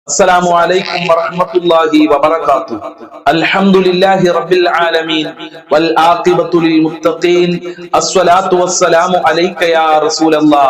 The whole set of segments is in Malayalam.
السلام عليكم ورحمة الله وبركاته. الحمد لله رب العالمين والعاقبة للمتقين. الصلاة والسلام عليك يا رسول الله.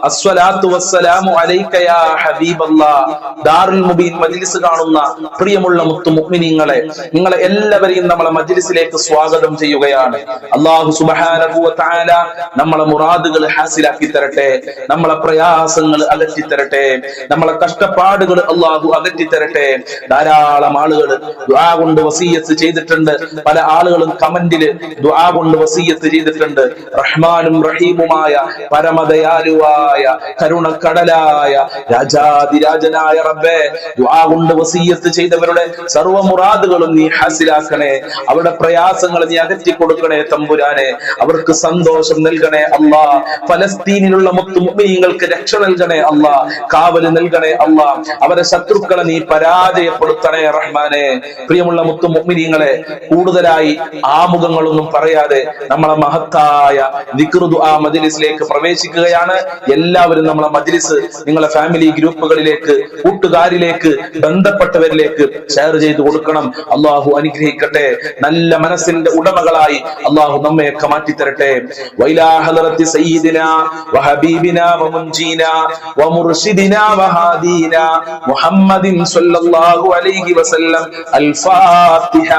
الصلاة والسلام عليك يا حبيب الله. ദാറുൽ മുബീൻ മജ്ലിസ് കാണുന്ന പ്രിയമുള്ള മുത്തു മുഅ്മിനീങ്ങളെ, നിങ്ങളെ എല്ലാവരെയും നമ്മളെ മജ്ലിസിലേക്ക് സ്വാഗതം ചെയ്യുകയാണ്. അല്ലാഹു സുബ്ഹാനഹു വ തആല നമ്മളെ മുറാദുകൾ ഹാസിലാക്കി തരട്ടെ, നമ്മളെ പ്രയാസങ്ങൾ അകറ്റി തരട്ടെ, നമ്മളെ കഷ്ടപ്പാടുകൾ അല്ലാഹു അകറ്റി തരട്ടെ. ധാരാളം ആളുകൾ ദുആ കൊണ്ട് വസിയ്യത്ത് ചെയ്തിട്ടുണ്ട്. പല ആളുകളും കമന്റില് ദുആ കൊണ്ട് വസിയ്യത്ത് ചെയ്തിട്ടുണ്ട്. റഹ്മാനും റഹീമുമായ പരമദയാലുവായ കരുണക്കടലായ രാജാതിരാജനായ റബ്ബേ, ദുആ കൊണ്ട് വസിയ്യത്ത് ചെയ്തവരുടെ സർവ്വ മുറാദുകളും നീ ഹാസിലാക്കണേ. അവരുടെ പ്രയാസങ്ങൾ നീ അകറ്റി കൊടുക്കണേ തമ്പുരാനെ. അവർക്ക് സന്തോഷം നൽകണേ അല്ലാ. ഫലസ്തീനിലുള്ള മുത്തു മുഅ്മിനീങ്ങൾക്ക് രക്ഷ നൽകണേ അല്ലാ. കാവല് നൽകണേ അല്ലാ. അവരെ ശത്രുക്കളെ നീ പരാജയപ്പെടുത്തണേ റഹ്മാനെ. പ്രിയമുള്ള മുത്തു മുഅ്മിനീങ്ങളെ, കൂടുതലായി ആമുഖങ്ങളൊന്നും പറയാതെ നമ്മളെ മഹത്തായ ദിക്ർ ദുആ മജ്ലിസിലേക്ക് പ്രവേശിക്കുകയാണ്. എല്ലാവരും നമ്മളെ മജ്ലിസ് നിങ്ങളെ ഫാമിലി ഗ്രൂപ്പുകളിലേക്ക്, കൂട്ടുകാരിലേക്ക്, ബന്ധപ്പെട്ടവരിലേക്ക് ഷെയർ ചെയ്തു കൊടുക്കണം. അല്ലാഹു അനുഗ്രഹിക്കട്ടെ. നല്ല മനസ്സിന്റെ ഉടമകളായി അല്ലാഹു നമ്മയൊക്കെ മാറ്റിത്തരട്ടെ. വൈലാ ഹളറത്തി സയ്യിദിനാ വഹബീബിനാ വമുൻജീനാ വമുർശിദിനാ വഹാദീനാ മുഹമ്മദിൻ സ്വല്ലല്ലാഹു അലൈഹി വസല്ലം. അൽ-ഫാത്തിഹ.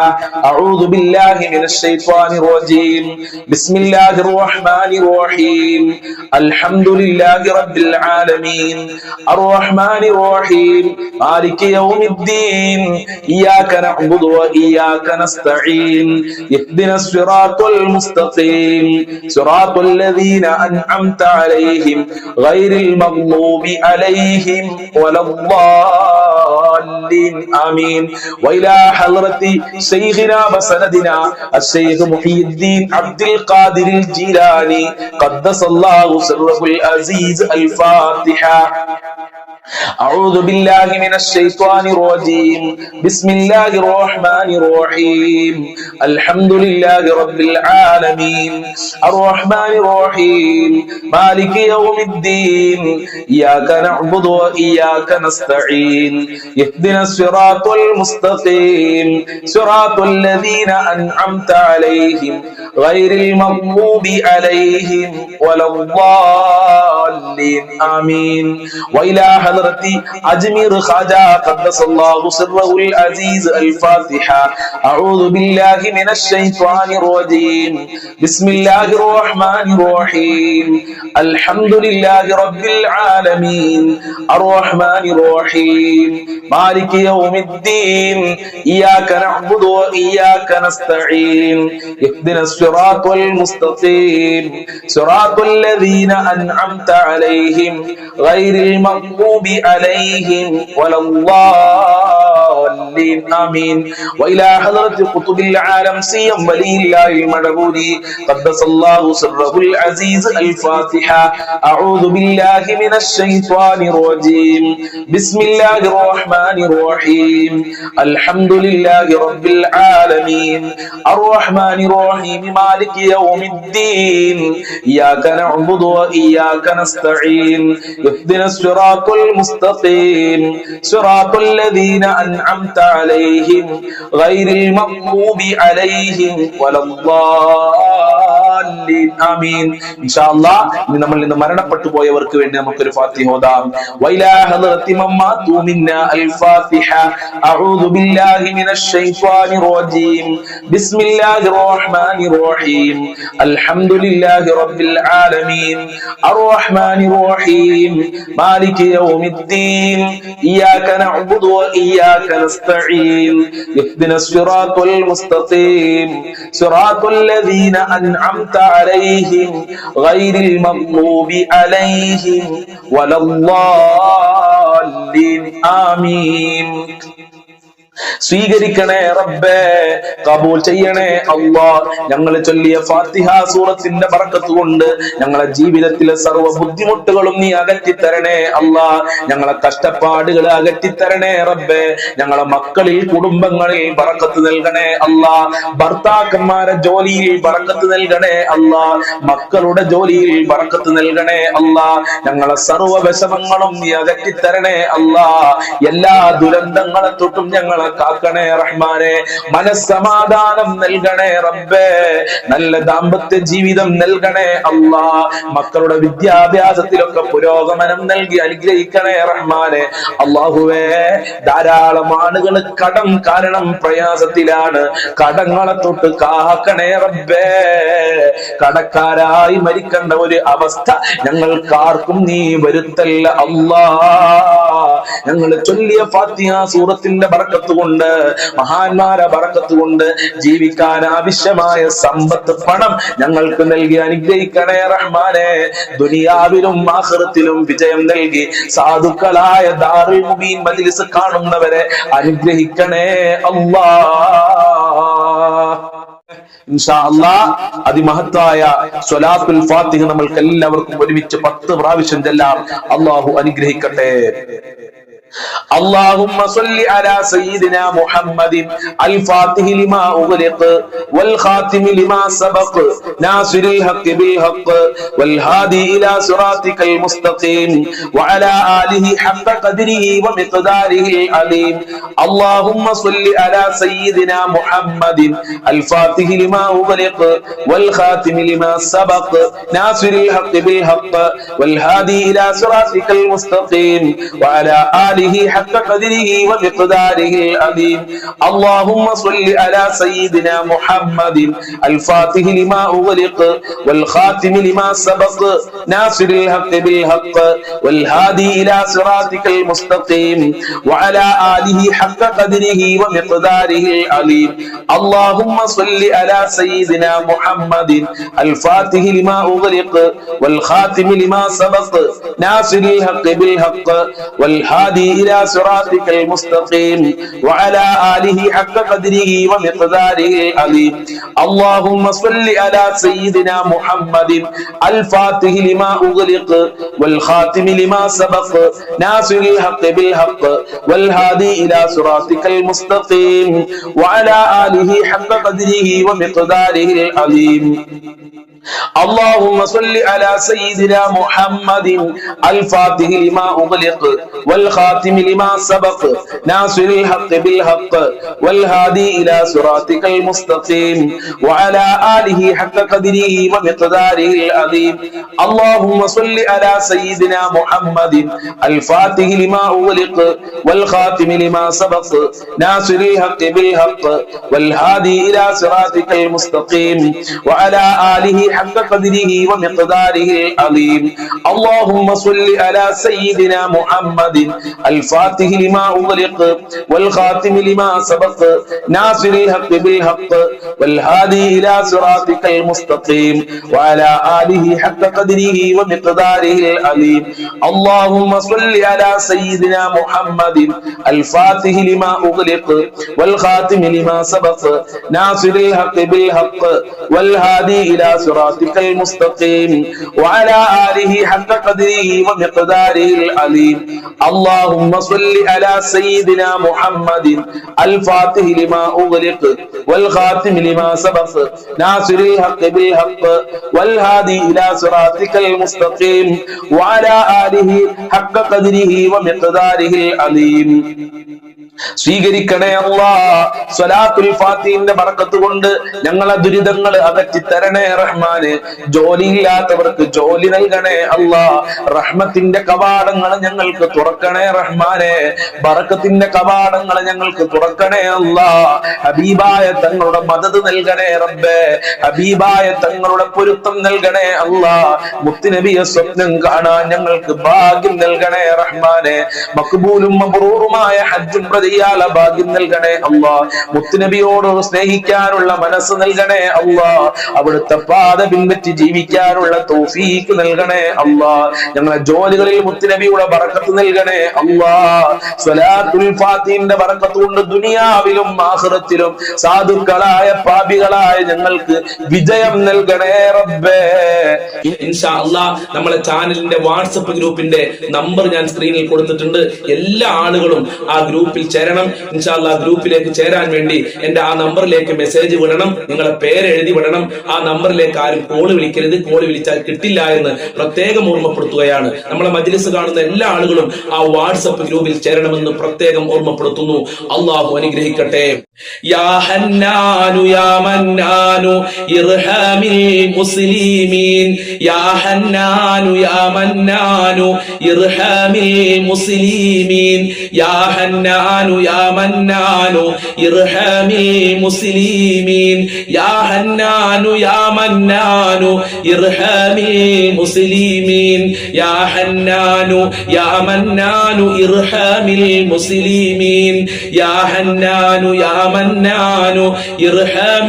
അഊദു ബില്ലാഹി മിനശ് ശൈത്വാനിർ റജീം. ബിസ്മില്ലാഹിർ റഹ്മാനിർ റഹീം. അൽഹംദുലില്ലാഹി റബ്ബിൽ ആലമീൻ. അർ-റഹ്മാനിർ റഹീം. മാലികി യൗമിദ്ദീൻ. ഇയ്യാക നഅ്ബുദു വ ഇയ്യാക നസ്തഈൻ. ഇഹ്ദിനസ് സിറാത്തൽ മുസ്തഖീം. സിറാത്തൽ ലദീന അൻഅംത അലൈഹിം ഗൈറിൽ മഗ്ദൂബി അലൈഹിം വലദ്ദാല്ലിൻ. ആമീൻ. വഇലാ ഹളറത്തി ശൈഖിനാ വസനദിനാ അശ്ശൈഖ് മുഹീദ്ദീൻ അബ്ദുൽ ഖാദിറിൽ ജീലാനി ഖദ്ദസല്ലാഹു സിർറഹുൽ അസീസ്. അൽ-ഫാത്തിഹ. أعوذ بالله من الشيطان الرجيم. بسم الله الرحمن الرحيم. الحمد لله رب العالمين. الرحمن الرحيم. مالك يوم الدين. إياك نعبد وإياك نستعين. اهدنا الصراط المستقيم. صراط الذين أنعمت عليهم غير المغضوب عليهم ولا الضالين. آمين. وإلى حضرتي أجمير خواجة قدس الله سره العزيز. الفاتحة. أعوذ بالله من الشيطان الرجيم. بسم الله الرحمن الرحيم. الحمد لله رب العالمين. الرحمن الرحيم. مالك يوم الدين. إياك نعبد وإياك نستعين. اهدنا الصراط المستقيم. صراط الذين أنعمت عليهم غير المغضوب عليهم ولا الضالين. آمين. وإلى حضرة قطب العالم سيم ولي الله المدبوري قدس الله سره العزيز. الفاتحة. أعوذ بالله من الشيطان الرجيم. بسم الله الرحمن الرحيم. الحمد لله رب العالمين. الرحمن الرحيم. مالك يوم الدين. إياك نعبد وإياك نستعين. اهدنا الصراط المستقيم. صراط الذين أنعمت عليهم غير المغضوب عليهم ولا الضالين. آمين. إن شاء الله നമ്മൾ ഇന്ന് മരണപ്പെട്ടു പോയവർക്ക് വേണ്ടി നമുക്കൊരു ഫാത്തിഹ ഓതാം. വൈലാ ഹളറത്തി മമ്മാതു മിന്നാ. അൽ-ഫാത്തിഹ. അഊദു ബില്ലാഹി മിനശ് ശൈത്വാനിർ റജീം. ബിസ്മില്ലാഹിർ റഹ്മാനിർ റഹീം. അൽഹംദുലില്ലാഹി റബ്ബിൽ ആലമീൻ. അർ-റഹ്മാനിർ റഹീം. മാലികി യൗമിദ്ദീൻ. ഇയ്യാക നഅ്ബുദു വ ഇയ്യാക നസ്തഈൻ. ഇഹ്ദിനസ് സിറാത്തൽ മുസ്തഖീം. സിറാത്തൽ ലദീന അൻഅംത അലൈഹിം ഗൈറിൽ മഗ്ദൂബി അലൈഹിം വലദ്ദാല്ലിൻ. ആമീൻ. സ്വീകരിക്കണേ റബ്ബേ, കബൂൽ ചെയ്യണേ അല്ലാഹ്. ഞങ്ങൾ ചൊല്ലിയ ഫാത്തിഹ സൂറത്തിന്റെ ബറക്കത്ത് കൊണ്ട് ഞങ്ങളെ ജീവിതത്തിലെ സർവ്വ ബുദ്ധിമുട്ടുകളും നീ അകറ്റിത്തരണേ അല്ലാഹ്. ഞങ്ങളെ കഷ്ടപ്പാടുകൾ അകറ്റിത്തരണേ റബ്ബേ. ഞങ്ങളെ മക്കളിൽ കുടുംബങ്ങളിൽ ബറക്കത്ത് നൽകണേ അല്ലാഹ്. ഭർത്താക്കന്മാരെ ജോലിയിൽ ബറക്കത്ത് നൽകണേ അല്ലാഹ്. മക്കളുടെ ജോലിയിൽ ബറക്കത്ത് നൽകണേ അല്ലാഹ്. ഞങ്ങളെ സർവ്വ വിഷമങ്ങളും നീ അകറ്റിത്തരണേ അല്ലാഹ്. എല്ലാ ദുരന്തങ്ങളെ തൊട്ടും ഞങ്ങളെ കാക്കണേ റഹ്മാനെ. മനസ്സമാധാനം നൽകണേ റബ്ബേ. നല്ല ദാമ്പത്യ ജീവിതം നൽകണേ അല്ലാഹ്. മക്കളുടെ വിദ്യാഭ്യാസത്തിലൊക്കെ പുരോഗമനം നൽകി അനുഗ്രഹിക്കണേ റഹ്മാനെ. അല്ലാഹുവേ, ധാരാളം ആളുകൾ കടം കാരണം പ്രയാസത്തിലാണ്. കടങ്ങളെ തൊട്ട് കാക്കണേ റബ്ബേ. കടക്കാരായി മരിക്കേണ്ട ഒരു അവസ്ഥ ഞങ്ങൾക്കാർക്കും നീ വരുത്തല്ല അല്ലാഹ്. ഞങ്ങൾ ചൊല്ലിയ ഫാത്തിഹ സൂറത്തിന്റെ ബറക്കത്ത് കൊണ്ട്, മഹാന്മാരെ ബറക്കത്ത് കൊണ്ട് ജീവിക്കാൻ ആവശ്യമായ സമ്പത്ത്, പണം ഞങ്ങൾക്ക് നൽകി അനുഗ്രഹിക്കണേ റഹ്മാനെ. ദുനിയാവിലും ആഖിറത്തിലും വിജയം നൽകി സാധുക്കളായ ദാറുൽ മുബീൻ മജ്ലിസ് കാണുന്നവരെ അനുഗ്രഹിക്കണേ അല്ലാഹ്. ഇൻഷാ അല്ലാഹ് അതിമഹത്തായ സ്വലാത്തുൽ ഫാത്തിഹ നമ്മൾക്ക് എല്ലാവർക്കും ഒരുമിച്ച് 10 പ്രാവശ്യം ചൊല്ലാം. അല്ലാഹു അനുഗ്രഹിക്കട്ടെ. اللهم صل على سيدنا محمد الفاتح لما أغلق والخاتم لما سبق ناصر الحق بالحق والهادي إلى صراطك المستقيم وعلى آله حق قدره ومقداره العظيم. اللهم صل على سيدنا محمد الفاتح لما أغلق والخاتم لما سبق ناصر الحق بالحق والهادي إلى صراطك المستقيم وعلى آله حق قدره ومقداره العظيم. اللهم صل على سيدنا محمد الفاتح لما أغلق والخاتم لما سبق ناصر الحق بالحق والهادي إلى صراطك المستقيم وعلى آله حق قدره ومقداره العظيم. اللهم صل على سيدنا محمد الفاتح لما أغلق والخاتم لما سبق ناصر الحق بالحق والهادي إلى صراطك المستقيم وعلى آله حق قدره ومقداره العظيم. اللهم صل على سيدنا محمد الفاتح لما أغلق والخاتم لما سبق ناصر الحق بالحق والهادي إلى صراطك المستقيم وعلى آله حق قدره ومقداره العظيم. اللهم صل على سيدنا محمد الفاتح لما أغلق والخاتم لما سبق ناصر الحق بالحق والهادي إلى صراطك المستقيم وعلى آله حق قدره ومقداره العظيم. اللهم صل على سيدنا محمد الفاتح لما أغلق والخاتم لما سبق ناصر الحق بالحق والهادي إلى صراطك المستقيم وعلى آله حق قدره ومقداره العظيم. اللهم صل على سيدنا محمد الفاتح لما أغلق والخاتم لما سبق ناصر الحق بالحق والهادي إلى صراطك المستقيم وعلى آله حق قدره ومقداره العظيم. اللهم صل على سيدنا محمد الفاتح لما أغلق والخاتم لما سبق ناصر الحق بالحق والهادي إلى صراطك المستقيم وعلى آله حق قدره ومقداره العظيم. اللهم صل على سيدنا محمد الفاتح لما أغلق والخاتم لما سبق ناصر الحق بالحق والهادي إلى صراطك المستقيم وعلى آله حق قدره ومقداره العظيم. സ്വീകരിക്കണേ അല്ലാഹ്. സ്വലാത്തുൽ ഫാത്തിഹിന്റെ ബറക്കത്ത് കൊണ്ട് ഞങ്ങളെ ദുരിതങ്ങൾ അകറ്റി തരണേ റഹ്മാനെ. ജോലിയില്ലാത്തവർക്ക് ജോലി നൽകണേ അല്ലാഹ്. റഹ്മത്തിന്റെ കവാടങ്ങൾ ഞങ്ങൾക്ക് തുറക്കണേ റഹ്മാനെ. ബറക്കത്തിന്റെ കവാടങ്ങൾ ഞങ്ങൾക്ക് തുറക്കണേ അല്ലാഹ്. ഹബീബായ തങ്ങളുടെ മദദ് നൽകണേ റബ്ബേ. ഹബീബായ തങ്ങളുടെ പൊരുത്തം നൽകണേ അല്ലാഹ്. മുത്തുനബിയെ സ്വപ്നം കാണാൻ ഞങ്ങൾക്ക് ഭാഗ്യം നൽകണേ റഹ്മാനെ. മഖ്ബൂലും മബ്റൂറുമായ ഹജ്ജും ഭാഗ്യം നൽകണേ അല്ലാഹ്. മുത്തുനബിയോട് സ്നേഹിക്കാനുള്ള മനസ്സ് നൽകണേ അല്ലാഹ്. അവിടുത്തെ പാത പാത പിൻപറ്റി ജീവിക്കാനുള്ള തൗഫീഖ് നൽകണേ അല്ലാ. ഞങ്ങളെ ജോലികളിൽ മുത്തുനബിയുടെ ബറക്കത്ത് നൽകണേ അല്ലാ. സ്വലാത്തുൽ ഫാത്തിഹിന്റെ ബറക്കത്ത് കൊണ്ട് ദുനിയാവിലും ആഖിറത്തിലും സാധുക്കളായ പാപികളായ ഞങ്ങൾക്ക് വിജയം നൽകണേ റബ്ബേ. ഇൻഷാ അല്ലാഹ് നമ്മളെ ചാനലിന്റെ വാട്സപ്പ് ഗ്രൂപ്പിന്റെ നമ്പർ ഞാൻ സ്ക്രീനിൽ കൊടുത്തിട്ടുണ്ട്. എല്ലാ ആളുകളും ആ ഗ്രൂപ്പിൽ ചേരണം. ഇൻഷാ അല്ലാഹ് ഗ്രൂപ്പിലേക്ക് ചേരാൻ വേണ്ടി എന്റെ ആ നമ്പറിലേക്ക് മെസ്സേജ് വിടണം, നിങ്ങളെ പേര് എഴുതി വിടണം. ആ നമ്പറിലേക്ക് ആരും കോള് വിളിക്കരുത്, കോള് വിളിച്ചാൽ കിട്ടില്ല എന്ന് പ്രത്യേകം ഓർമ്മപ്പെടുത്തുകയാണ്. നമ്മളെ മജ്ലിസ് കാണുന്ന എല്ലാ ആളുകളും ആ വാട്സപ്പ് ഗ്രൂപ്പിൽ ചേരണമെന്ന് പ്രത്യേകം ഓർമ്മപ്പെടുത്തുന്നു. അള്ളാഹു അനുഗ്രഹിക്കട്ടെ. യാ ഹന്നാനു യാ മന്നാനു ഇർഹാമിൽ മുസ്ലിമീൻ. യാ ഹന്നാനു യാ മന്നാനു ഇർഹാമിൽ മുസ്ലിമീൻ. യാ ഹന്നാനു യാ മന്നാനു ഇർഹാമിൽ മുസ്ലിമീൻ. യാ ഹന്നാനു യാ മന്നാനു ഇർഹാമിൽ മുസ്ലിമീൻ. യാ ഹന്നാനു യാ മന്നാനു ഇർഹാമിൽ മുസ്ലിമീൻ. യാ ഹന്നാനു യാ മന്നാനു ഇർഹാമിൽ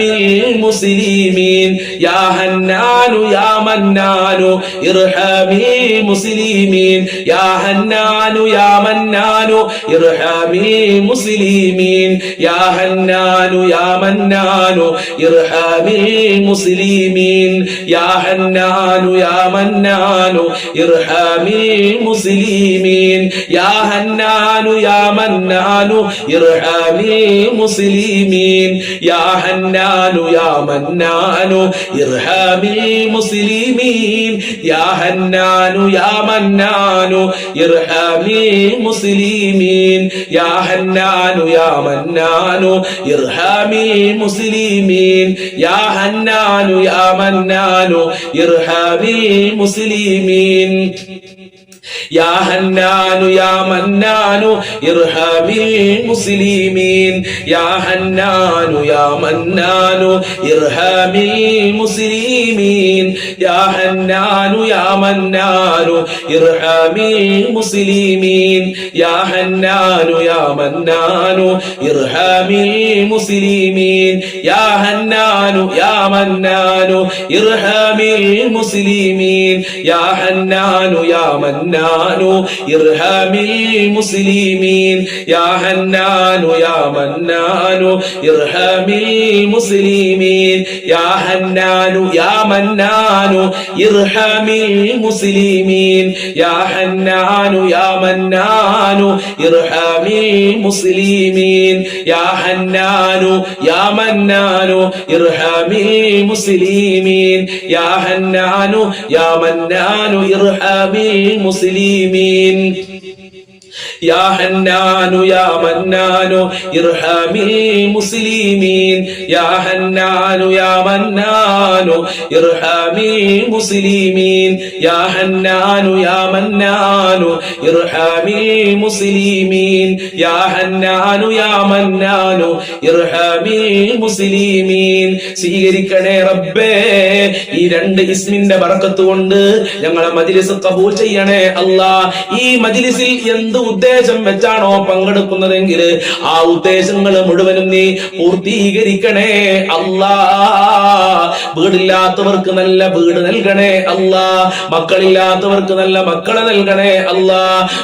മുസ്ലിമീൻ. യാ ഹന്നാനു യാ മന്നാനു ഇർഹാമിൽ മുസ്ലിമീൻ. യാ ഹന്നാനു യാ മന്നാനു ഇർഹാമിൽ മുസ്ലിമീൻ. യാ ഹന്നാനു യാ മന്നാനു ഇർഹാമിൽ മുസ്ലിമീൻ. യാ ഹന്നാനു യാ മന്നാനു ഇർഹാമിൽ മുസ്ലിമീൻ. യാ ഹന്നാനു യാ മന്നാനു ഇർഹാമിൽ മുസ്ലിമീൻ. യാ ഹന്നാനു യാ മന്നാനു ഇർഹാമിൽ മുസ്ലിമീൻ. യാ ഹന്നാനു യാ മന്നാനു ഇർഹാമിൽ മുസ്ലിമീൻ. യാ ഹന്നാനു യാ മന്നാനു ഇർഹാമിൽ മുസ്ലിമീൻ. യാ ഹന്നാനു യാ മന്നാനു ഇർഹാമിൽ മുസ്ലിമീൻ. യാ ഹന്നാനു യാ മന്നാനു ഇർഹാമിൽ മുസ്ലിമീൻ. യാ ഹന്നാനു യാ മന്നാനു ഇർഹാമിൽ മുസ്ലിമീൻ. യാ ഹന്നാനു യാ മന്നാനു ഇർഹാമിൽ മുസ്ലിമീൻ. യാ ഹന്നാനു യാ മന്നാനു ഇർഹാമിൽ മുസ്ലിമീൻ. യാ ഹന്നാനു യാ മന്നാനു ഇർഹാമിൽ മുസ്ലിമീൻ. യാ ഹന്നാനു യാ മന്നാനു ഇർഹാമിൽ മുസ്ലിമീൻ. യാ ഹന്നാനു യാ മന്നാനു ഇർഹാമിൽ മുസ്ലിമീൻ. യാ ഹന്നാനു യാ മന്നാനു ഇർഹാമിൽ മുസ്ലിമീൻ. യാ ഹന്നാനു യാ മന്നാനു ഇർഹാമിൽ മുസ്ലിമീൻ. യാ ഹന്നാനു യാ മന്നാനു ഇർഹാമിൽ മുസ്ലിമീൻ. യാ ഹന്നാനു യാ മന്നാനു ഇർഹാമിൽ മുസ്ലിമീൻ. യാ ഹന്നാനു യാ മന്നാനു ഇർഹാമിൽ മുസ്ലിമീൻ. യാ ഹന്നാനു യാ മന്നാനു ഇർഹാമിൽ മുസ്ലിമീൻ. യാ ഹന്നാനു യാ മന്നാനു ഇർഹാമിൽ മുസ്ലിമീൻ. യാ ഹന്നാനു യാ മന്നാനു ഇർഹാമിൽ മുസ്ലിമീൻ. സ്വീകരിക്കണേ റബ്ബേ ഈ രണ്ട് ഇസ്മിന്റെ ബറക്കത്ത് കൊണ്ട് ഞങ്ങളെ മജ്ലിസ് ഖബൂൽ ചെയ്യണേ അല്ലാ. ഈ മജ്ലിസിൽ എന്ത് ഉദ്ദേശം വെച്ചാണോ പങ്കെടുക്കുന്നതെങ്കിൽ ആ ഉദ്ദേശങ്ങൾ മുഴുവനും നീ പൂർത്തീകരിക്കണേ അല്ലാ. വീടില്ലാത്തവർക്ക് നല്ല വീട് നൽകണേ അല്ലാ. മക്കളില്ലാത്തവർക്ക് നല്ല മക്കളെ നൽകണേ അല്ലാ.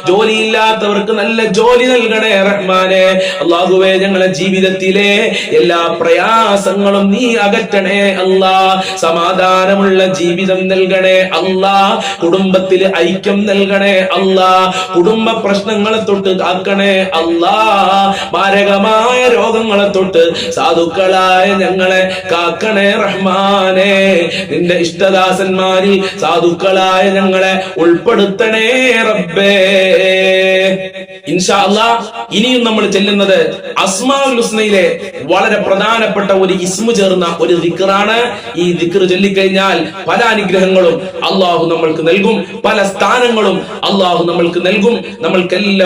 ജോലിയില്ലാത്തവർക്ക് നല്ല ജോലി നൽകണേ റഹ്മാനെ. അല്ലാഹുവേ ഞങ്ങളെ ജീവിതത്തിലെ എല്ലാ പ്രയാസങ്ങളും നീ അകറ്റണേ അല്ലാ. സമാധാനമുള്ള ജീവിതം നൽകണേ അല്ലാ. കുടുംബത്തില് ഐക്യം നൽകണേ അല്ലാ. കുടുംബ പ്രശ്നങ്ങളെ തൊട്ട് കാക്കണേ അല്ലാ. മാരകമായ രോഗങ്ങളെ തൊട്ട് സാധുക്കളായ ഞങ്ങളെ കാക്കണേ റഹ്മാനെ. നിന്റെ ഇഷ്ടദാസന്മാരിൽ സാധുക്കളായ ഞങ്ങളെ ഉൾപ്പെടുത്തണേ റബ്ബേ. ഇൻഷാ അല്ലാഹ് ഇനിയും നമ്മൾ ചെല്ലുന്നത് അസ്മാഉൽ ഹുസ്നയിലെ വളരെ പ്രധാനപ്പെട്ട ഒരു ഇസ്മു ചേർന്ന ഒരു ദിക്റാണ്. ഈ ദിക്ർ ചൊല്ലിക്കഴിഞ്ഞാൽ പല അനുഗ്രഹങ്ങളും അള്ളാഹു നമ്മൾക്ക് നൽകും, പല സ്ഥാനങ്ങളും അള്ളാഹു നമ്മൾക്ക് നൽകും. നമ്മൾക്കെല്ലാം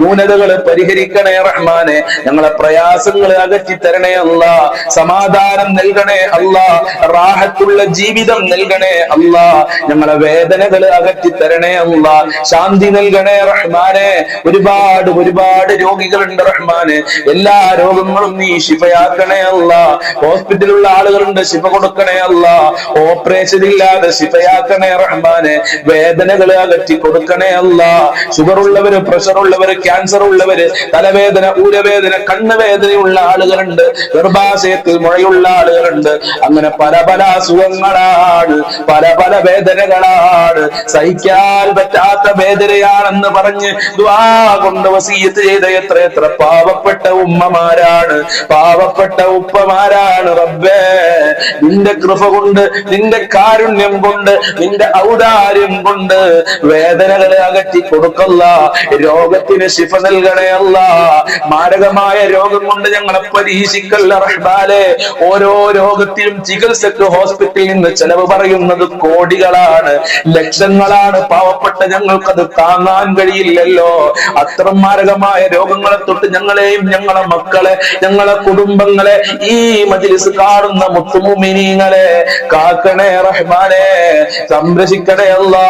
ന്യൂനതകൾ പരിഹരിക്കണേ റഹ്മാനെ. ഞങ്ങളെ പ്രയാസങ്ങൾ അകറ്റി തരണേ അല്ലാ. സമാധാനം നൽകണേ അല്ലാ. റാഹത്തുള്ള ജീവിതം നൽകണേ അല്ലാ. ഞങ്ങളെ വേദനകൾ അകറ്റി തരണേ അല്ലാ. ശാന്തി നൽകണേ റഹ്മാനെ. ഒരുപാട് രോഗികളുണ്ട് റഹ്മാനെ. എല്ലാ രോഗങ്ങളും നീ ശിഫയാക്കണേ അല്ലാ. ഹോസ്പിറ്റലിലുള്ള ആളുകളുണ്ട്, ശിഫ കൊടുക്കണേ അല്ലാ. ഓപ്പറേഷൻ ഇല്ലാതെ ശിഫയാക്കണേ റഹ്മാനെ. വേദനകൾ അകറ്റി കൊടുക്കണേ അല്ലാ. ഷുഗർ ഉള്ളവര്, പ്രഷർ ഉള്ളവര്, ക്യാൻസർ ഉള്ളവര്, തലവേദന, ഊരവേദന, കണ്ണുവേദനയുള്ള ആളുകളുണ്ട്, ഗർഭാശയത്തിൽ മുഴയുള്ള ആളുകളുണ്ട്. അങ്ങനെ പല അസുഖങ്ങളാണ്, പല വേദനകളാണ്. സഹിക്കാൻ പറ്റാത്ത വേദനയാണെന്ന് പറഞ്ഞ് ദുആ കൊണ്ട് വസിയത്ത് ചെയ്ത എത്ര പാവപ്പെട്ട ഉമ്മമാരാണ്, പാവപ്പെട്ട ഉപ്പമാരാണ്. റബ്ബേ, നിന്റെ കൃപ കൊണ്ട്, നിന്റെ കാരുണ്യം കൊണ്ട്, നിന്റെ ഔദാര്യം കൊണ്ട് വേദനകളെ അകറ്റി കൊടുക്കല്ല. രോഗത്തിന് ശിഫ നൽകണേ അല്ല. മാരകമായ രോഗം കൊണ്ട് ഞങ്ങളെ പരീക്ഷിക്കല്ല റഹ്മാനെ. ഓരോ രോഗത്തിനും ചികിത്സക്ക് ഹോസ്പിറ്റലിൽ നിന്ന് ചെലവ് പറയുന്നത് കോടികളാണ്, ലക്ഷങ്ങളാണ്. പാവപ്പെട്ട ഞങ്ങൾക്കത് താങ്ങാൻ കഴിയില്ലല്ലോ. അത്തരം മാരകമായ രോഗങ്ങളെ തൊട്ട് ഞങ്ങളെയും ഞങ്ങളെ മക്കളെ, ഞങ്ങളെ കുടുംബങ്ങളെ, ഈ മജ്‌ലിസ് കാണുന്ന മുത്തുമുഅ്മിനീങ്ങളെ കാക്കണേ റഹ്മാനെ, സംരക്ഷിക്കണേ അല്ലാ.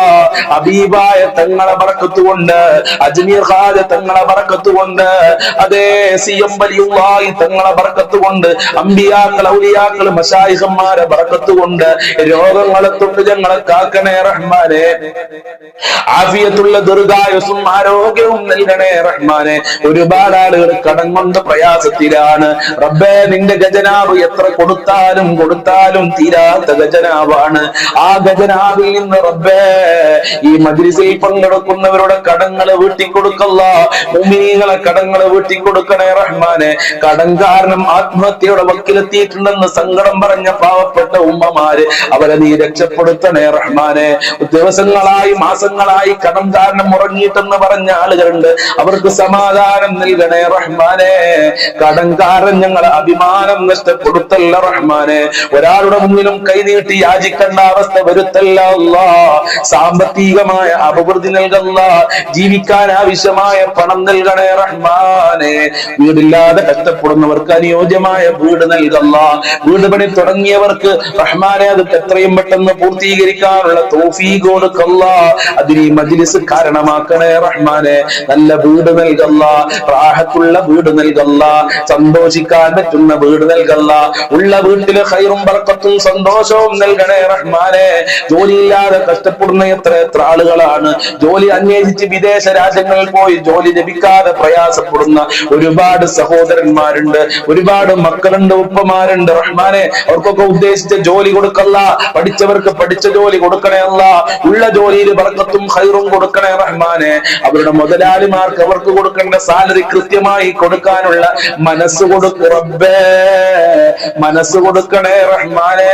ഹബീബായ തങ്ങളെ ബറക്കത്ത് കൊണ്ട്, അജ്മീർ ഖാജ തങ്ങളെ ബറക്കത്ത് കൊണ്ട്, അതേ സിയം വലിയുള്ളാഹി തങ്ങളെ ബറക്കത്ത് കൊണ്ട്, അമ്പിയാക്കൾ, ഔലിയാക്കൾ, മശായിഖന്മാരെ ബറക്കത്ത് കൊണ്ട് രോഗങ്ങളെ തൊട്ട് ഞങ്ങളെ കാക്കണേ റഹ്മാനെ. ആഫിയത്തുള്ള ദീർഘായുസ്സും ആരോഗ്യവും നൽകണേ റഹ്മാനെ. ഒരുപാട് ആളുകൾ കടം കൊണ്ട് പ്രയാസത്തിലാണ് റബ്ബേ. നിന്റെ ഖജനാവ് എത്ര കൊടുത്താലും തീരാത്ത ഖജനാവാണ്. ആ ഖജനാവിൽ നിന്ന് റബ്ബേ ഈ മജ്‌ലിസിൽ പങ്കെടുക്കുന്നവരുടെ കടങ്ങള് വീട്ടിക്കൊടുക്കല്ല. മുഅ്മിനീങ്ങളെ കടങ്ങള് വീട്ടിക്കൊടുക്കണേ റഹ്മാനെ. കടം കാരണം ആത്മഹത്യയുടെ വക്കിലെത്തിയിട്ടുണ്ടെന്ന് സങ്കടം പറഞ്ഞ പാവപ്പെട്ട ഉമ്മമാര്, അവരെ നീ രക്ഷപ്പെടുത്തണേ റഹ്മാനെ. ദിവസങ്ങളായി, മാസങ്ങളായി കടം കാരണം ഉറങ്ങിയിട്ടെന്ന് പറഞ്ഞ ആളുകളുണ്ട്, അവർക്ക് സമാധാനം നൽകണേ റഹ്മാനെ. കടം കാരണം ഞങ്ങളെ അഭിമാനം നഷ്ടപ്പെടുത്തല്ല റഹ്മാനെ. ഒരാളുടെ മുന്നിലും കൈനീട്ടി യാചിക്കേണ്ട അവസ്ഥ വരുത്തല്ല അല്ലാ. സാമ്പത്തികമായ അഭിവൃദ്ധി നൽകല്ല. ജീവിക്കാൻ ആവശ്യമായ പണം നൽകണേ റഹ്മാനെ. വീടില്ലാതെ കഷ്ടപ്പെടുന്നവർക്ക് അനുയോജ്യമായ വീട് നൽകല്ല. വീട് പണി തുടങ്ങിയവർക്ക് റഹ്മാനെ അത് എത്രയും പെട്ടെന്ന് പൂർത്തീകരിക്കാനുള്ള തൗഫീഖ് കൊടുക്കല്ല. അതിന് ഈ മജ്‌ലിസ് കാരണമാക്കണേ റഹ്മാനെ. നല്ല വീട് നൽകല്ല, റാഹത്തുള്ള വീട് നൽകല്ല, സന്തോഷിക്കാൻ പറ്റുന്ന വീട് നൽകല്ല. ഉള്ള വീട്ടില് ഖൈറും ബർക്കത്തും സന്തോഷവും നൽകണേ റഹ്മാനെ. ജോലിയില്ലാതെ കഷ്ടപ്പെടുന്ന എത്ര ആളുകളാണ്. ജോലി അന്വേഷിച്ച് വിദേശ രാജ്യങ്ങളിൽ പോയി ജോലി ലഭിക്കാതെ പ്രയാസപ്പെടുന്ന ഒരുപാട് സഹോദരന്മാരുണ്ട്, ഒരുപാട് മക്കളുണ്ട്, ഉപ്പമാരുണ്ട് റഹ്മാനെ. അവർക്കൊക്കെ ഉദ്ദേശിച്ച ജോലി കൊടുക്കല്ല. പഠിച്ചവർക്ക് പഠിച്ച ജോലി കൊടുക്കണേ അല്ല. ഉള്ള ജോലിയിൽ ബർക്കത്തും ഖൈറും കൊടുക്കണേ റഹ്മാനെ. അവരുടെ മുതലാളിമാർക്ക് അവർക്ക് കൊടുക്കേണ്ട സാലറി കൃത്യമായി കൊടുക്കാനുള്ള മനസ്സ് കൊടുക്ക് റബ്ബേ, മനസ്സ് കൊടുക്കണേ റഹ്മാനെ.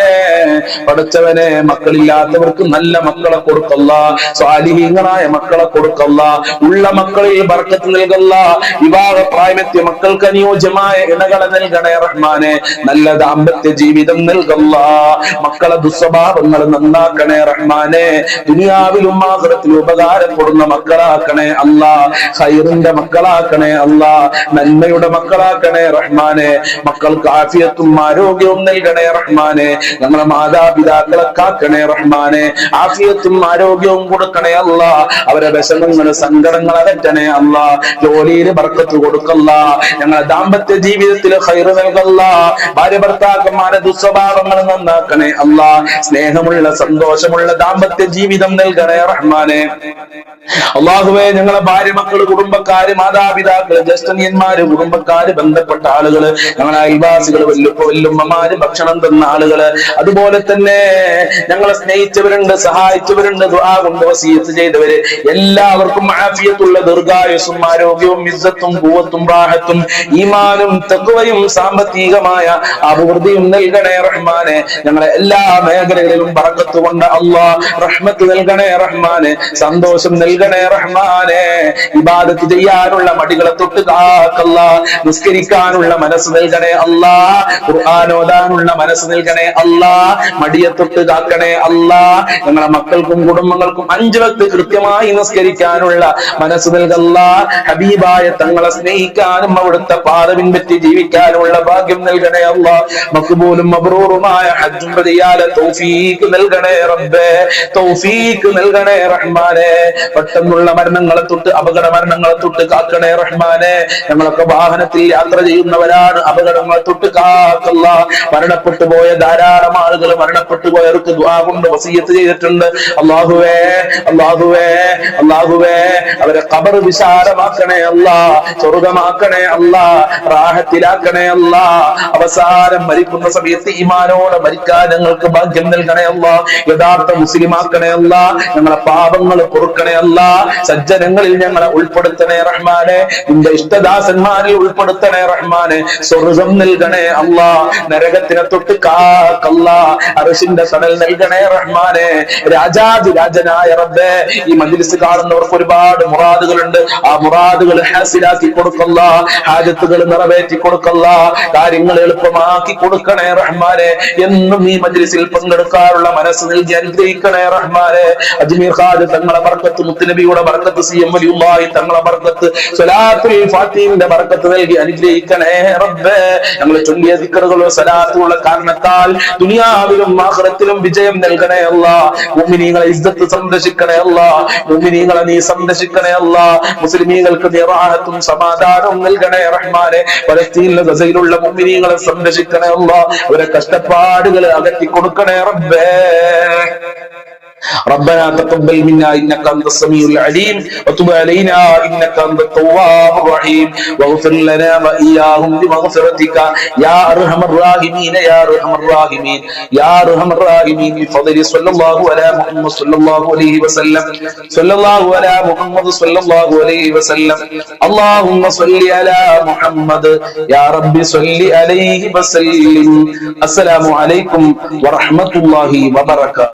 പഠിച്ചവനെ, മക്കളില്ലാത്തവർക്ക് നല്ല മക്കളെ കൊടുക്കല്ല, സ്വാലിഹീങ്ങളായ മക്കളെ കൊടുക്കല്ല. ഉള്ള മക്കളിൽ ബർക്കത്ത് നൽകല്ല. വിവാഹ പ്രായമെത്തിയ മക്കൾക്ക് അനുയോജ്യമായ ഇണകളെ നൽകണേ റഹ്മാനെ. നല്ല ദാമ്പത്യ ജീവിതം നൽകല്ല. മക്കളെ ദുസ്വഭാവങ്ങൾ നന്നാക്കണേ റഹ്മാനെ. ദുനിയാവിലും ആഖിറത്തിലും ഉപകാരപ്പെടുന്ന മക്കളാക്കണേ അല്ലാ. ഖൈറിന്റെ മക്കളാക്കണേ അല്ലാ. നന്മയുടെ മക്കളാക്കണേ റഹ്മാനെ. മക്കൾക്ക് ആഫിയത്തും ആരോഗ്യവും നൽകണേ റഹ്മാനെ. ഞങ്ങളെ മാതാപിതാക്കളെ കാക്കണേ റഹ്മാനെ. ആഫിയത്തും ആരോഗ്യവും കൊടുക്കണേ അല്ലാ. അവരെ വിഷമങ്ങൾ, സങ്കടങ്ങൾ അകറ്റണേ അല്ലാ. ജോലിയിൽ ബർക്കത്ത് കൊടുക്കല്ല. ഞങ്ങളെ ദാമ്പത്യ ജീവിതത്തിൽ ഖൈർ നൽകല്ല. ഭാര്യ ഭർത്താക്കന്മാരെ ദുസ്വഭാവങ്ങൾ നന്നാക്കണേ അല്ലാ. സ്നേഹമുള്ള, സന്തോഷമുള്ള ദാമ്പത്യ ജീവിതം നൽകണേ റഹ്മാനെ. അല്ലാഹുവേ, ഞങ്ങളെ ഭാര്യ, മക്കള്, കുടുംബക്കാര്, മാതാപിതാക്കള്, ജ്യേഷ്ഠന്യന്മാര്, കുടുംബക്കാര്, ബന്ധപ്പെട്ട ആളുകള്, ഞങ്ങളെ അയൽവാസികള്, വല്ലുമ്മമാര്, ഭക്ഷണം തന്ന ആളുകള്, അതുപോലെ തന്നെ ഞങ്ങളെ സ്നേഹിച്ചവരുണ്ട്, സഹായിച്ചവരുണ്ട്, ദുആ കൊണ്ട് വസിയത്ത് ചെയ്തവര്, എല്ലാവർക്കും ആഫിയത്തുള്ള ദീർഘായുസ്സും ആരോഗ്യവും ഇസ്സത്തും ഖുവത്തും റാഹത്തും ഈമാനും തഖ്വയും സാമ്പത്തികമായ അഭിവൃദ്ധിയും നൽകണേ റഹ്മാനെ. ഞങ്ങളെ എല്ലാ മേഖലകളിലും ബറക്കത്ത് കൊണ്ട് അല്ലാഹ് റഹ്മത്ത് നൽകണേ റഹ്മാനെ. സന്തോഷം നൽകണേ റഹ്മാനെ. ഇബാദത്ത് ചെയ്യാനുള്ള മടികളെ തൊട്ട് കാക്കല്ല. നിസ്കരിക്കാനുള്ള മനസ്സ് നൽകണേ അല്ലാ. ഖുർആൻ ഓതാനുള്ള മനസ്സ് നൽകണേ അല്ലാ. മടിയെ തൊട്ട് കാക്കണേ അല്ലാ. ഞങ്ങളെ മക്കൾക്കും കുടുംബങ്ങൾക്കും 5 വക്ത് കൃത്യമായി നിസ്കരിക്കാനുള്ള മനസ്സ് നൽകല്ല. ഹബീബായ തങ്ങളെ സ്നേഹിക്കാനും അവിടുത്തെ പാത പിൻപറ്റി ജീവിക്കാനുള്ള ഭാഗ്യം നൽകണേ അല്ലാ. മഖ്ബൂലും മബ്റൂറുമായ ഹജ്ജ് ചെയ്യാൻ തൗഫീഖ് നൽകണേ റബ്ബേ, തൗഫീഖ് നൽകണേ റഹ്മാനെ. പെട്ടെന്നുള്ള മരണങ്ങളെ തൊട്ട് അപകട മരണങ്ങളെ തൊട്ട് കാക്കണേ റഹ്മാനെ. ഞങ്ങളൊക്കെ വാഹനത്തിൽ യാത്ര ചെയ്യുന്നവരാണ്, അപകടങ്ങളെ തൊട്ട് കാക്കല്ല. മരണപ്പെട്ടു പോയ ധാരാളം ആളുകൾ മരണപ്പെട്ടു പോയവർക്ക് ദുആ കൊണ്ട് വസിയത്ത് ചെയ്തിട്ടുണ്ട്. അല്ലാഹുവേ അല്ലാഹുവേ അല്ലാഹുവേ അവരെ ഖബർ വിശാലമാക്കണേ അല്ലാ, സ്വർഗ്ഗമാക്കണേ അല്ലാ, റാഹത്തിലാക്കണേ അല്ലാ. അവസാനം മരിക്കുന്ന സമയത്ത് ഈമാനോടെ മരിക്കാൻ ഞങ്ങൾക്ക് ഭാഗ്യം നൽകണേ അല്ലാ. യഥാർത്ഥ മുസ്ലിമാക്കണേ അല്ലാ. ഞങ്ങളെ പാപങ്ങൾ പൊറുക്കണേ അല്ലാ. സജ്ജനങ്ങളിൽ ഞങ്ങളെ ഉൾപ്പെടുത്തണേ റഹ്മാനെ. നിന്റെ ഇഷ്ടദാസന്മാരിൽ ഉൾപ്പെടുത്തണേ റഹ്മാനെ. സ്വർഗ്ഗം നൽകണേ അല്ലാ, നരകത്തിനെ തൊട്ട് കാക്കല്ലാ, അർശിന്റെ തണൽ നൽകണേ റഹ്മാനെ. രാജാതിരാജനായ റബ്ബേ, ഈ മജ്ലിസ് കാണുന്നവർക്ക് ഒരുപാട് മുറാദുകളുണ്ട്. ആ മുറാദുകൾ ഹാസിലാക്കി കൊടുക്കല്ല, ഹാജത്തുകൾ നിറവേറ്റി കൊടുക്കല്ല, കാര്യങ്ങൾ എളുപ്പമാക്കി കൊടുക്കണേ റഹ്മാനെ. എന്നും ഈ മജ്ലിസിൽ പങ്കെടുക്കാനുള്ള മനസ്സ് നൽകി അനുഗ്രഹിക്കണേ റഹ്മാനെ. അജ്മീർ ഖാദ് തങ്ങളെ ബർക്കത്ത്, മുത്തുനബിയുടെ ബർക്കത്ത്, സിഎം വലിയുള്ളാഹി തങ്ങളെ ബർക്കത്ത്, സ്വലാത്തുൽ ഫാത്തിഹിന്റെ ബർക്കത്ത് നൽകി അനുഗ്രഹിക്കണേ റബ്ബേ. ഞങ്ങൾ ചൊല്ലിയ ദിക്റുകളും സ്വലാത്തുള്ള കാരണത്താൽ ദുനിയാവിലും ആഖിറത്തിലും വിജയം നൽകണേ അല്ലാ. മുഅ്മിനീങ്ങളെ ഇസ്സത്ത് സംരക്ഷിക്കണേ അല്ലാ, മുഅ്മിനീങ്ങളെ നീ സംരക്ഷിക്കണേ അല്ലാ. മുസ്ലിമീങ്ങൾക്ക് നീ റാഹത്തും സമാധാനവും നൽകണേ റഹ്മാനെ. ഫലസ്തീനിലെ ഗസയിലുള്ള മുഅ്മിനീങ്ങളെ സംരക്ഷിക്കണേ അല്ലാ. അവരെ കഷ്ടപ്പാടുകൾ അകറ്റി കൊടുക്കണേ റബ്ബേ. ربنا تقبل منا انك انت السميع العليم وتب علينا انك انت التواب الرحيم واغفر لنا واياهم بمغفرتك يا ارحم الراحمين يا ارحم الراحمين يا ارحم الراحمين بفضل صلى الله على محمد صلى الله عليه وسلم صلى الله على محمد صلى الله عليه وسلم اللهم صل على محمد يا رب صل عليه وسلم. السلام عليكم ورحمة الله وبركاته.